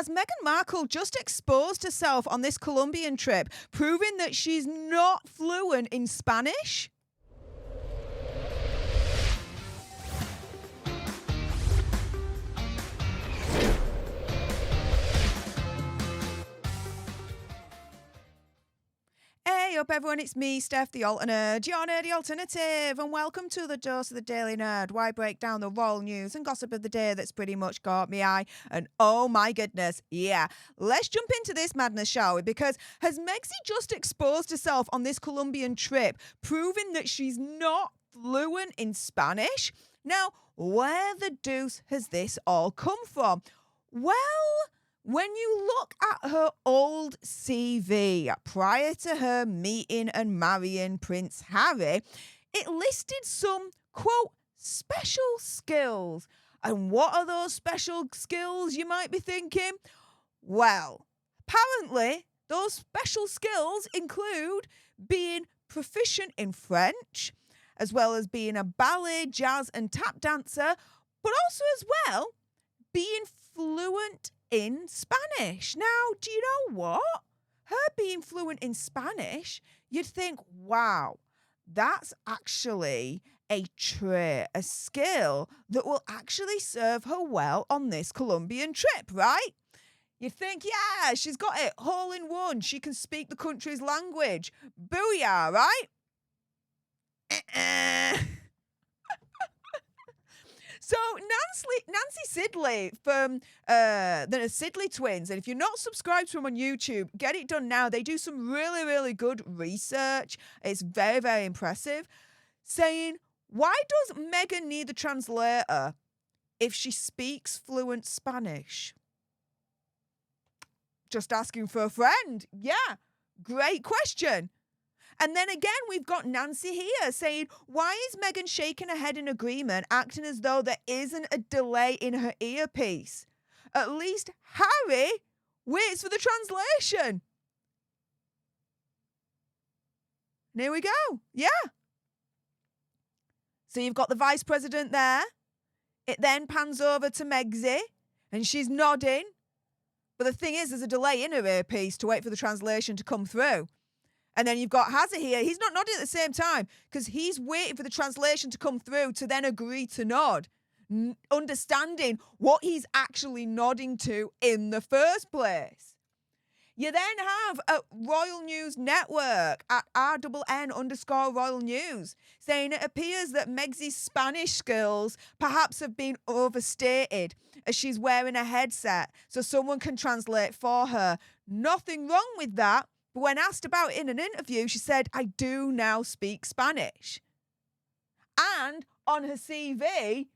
Has Meghan Markle just exposed herself on this Colombian trip, proving that she's not fluent in Spanish? Hey up everyone, it's me, Stef the Alternate, your nerdy alternative, and welcome to the Dose of the Daily Nerd, where I break down the royal news and gossip of the day that's pretty much caught me eye. And oh my goodness, yeah, let's jump into this madness, shall we? Because has Megxie just exposed herself on this Colombian trip, proving that she's not fluent in Spanish? Now, where the deuce has this all come from? Well, when you look at her old CV prior to her meeting and marrying Prince Harry, it listed some, quote, special skills. And what are those special skills, you might be thinking? Well, apparently those special skills include being proficient in French, as well as being a ballet, jazz and tap dancer, but also as well being fluent in Spanish. Now, do you know what? Her being fluent in Spanish, you'd think, wow, that's actually a trait, a skill that will actually serve her well on this Colombian trip, right? You'd think, yeah, she's got it, all in one. She can speak the country's language. Booyah, right? So Nancy Sidley from the Sidley twins, and if you're not subscribed to them on YouTube, get it done now. They do some really, really good research. It's very, very impressive. Saying, why does Meghan need a translator if she speaks fluent Spanish? Just asking for a friend. Yeah, great question. And then again, we've got Nancy here saying, why is Meghan shaking her head in agreement, acting as though there isn't a delay in her earpiece? At least Harry waits for the translation. And here we go. Yeah. So you've got the Vice President there. It then pans over to Megxie, and she's nodding. But the thing is, there's a delay in her earpiece to wait for the translation to come through. And then you've got Hazza here. He's not nodding at the same time because he's waiting for the translation to come through to then agree to nod, understanding what he's actually nodding to in the first place. You then have a Royal News Network at RNN_Royal News saying it appears that Megxie's Spanish skills perhaps have been overstated as she's wearing a headset so someone can translate for her. Nothing wrong with that. But when asked about it in an interview, she said, I do now speak Spanish. And on her CV,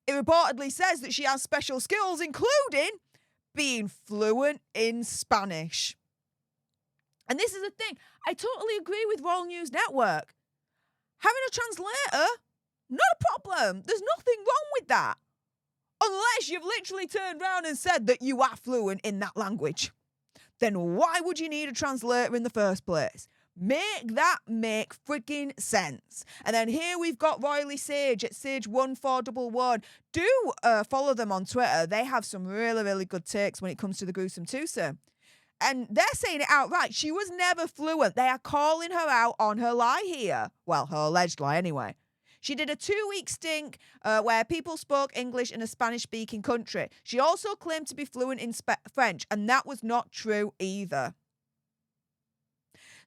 it reportedly says that she has special skills, including being fluent in Spanish. And this is the thing. I totally agree with Royal News Network. Having a translator, not a problem. There's nothing wrong with that. Unless you've literally turned around and said that you are fluent in that language. Then why would you need a translator in the first place? Make that make freaking sense. And then here we've got Royally Sage at Sage1411. Do follow them on Twitter. They have some really, really good takes when it comes to the gruesome twosome. And they're saying it outright. She was never fluent. They are calling her out on her lie here. Well, her alleged lie anyway. She did a 2-week stint where people spoke English in a Spanish-speaking country. She also claimed to be fluent in French, and that was not true either.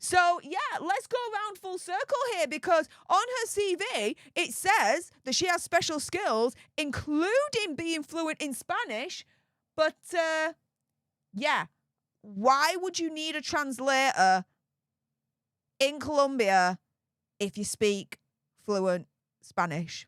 So, yeah, let's go around full circle here because on her CV, it says that she has special skills, including being fluent in Spanish. But, yeah, why would you need a translator in Colombia if you speak fluent Spanish?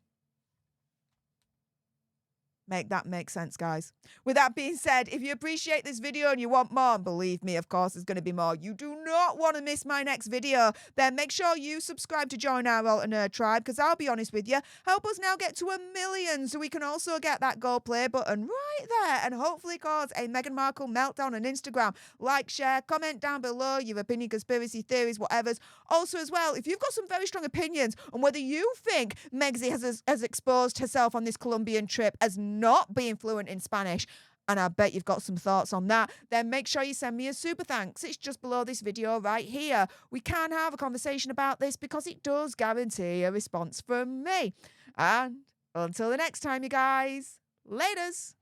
Make that make sense, guys. With that being said, if you appreciate this video and you want more, and believe me, of course, there's going to be more. You do not want to miss my next video. Then make sure you subscribe to join our Alternate tribe, because I'll be honest with you, help us now get to 1 million so we can also get that gold play button right there and hopefully cause a Meghan Markle meltdown on Instagram. Like, share, comment down below your opinion, conspiracy theories, whatever's. Also, as well, if you've got some very strong opinions on whether you think Megxie has exposed herself on this Colombian trip as not being fluent in Spanish, And I bet you've got some thoughts on that. Then make sure you send me a super thanks. It's just below this video right here. We can have a conversation about this because it does guarantee a response from me. And until the next time, you guys, laters.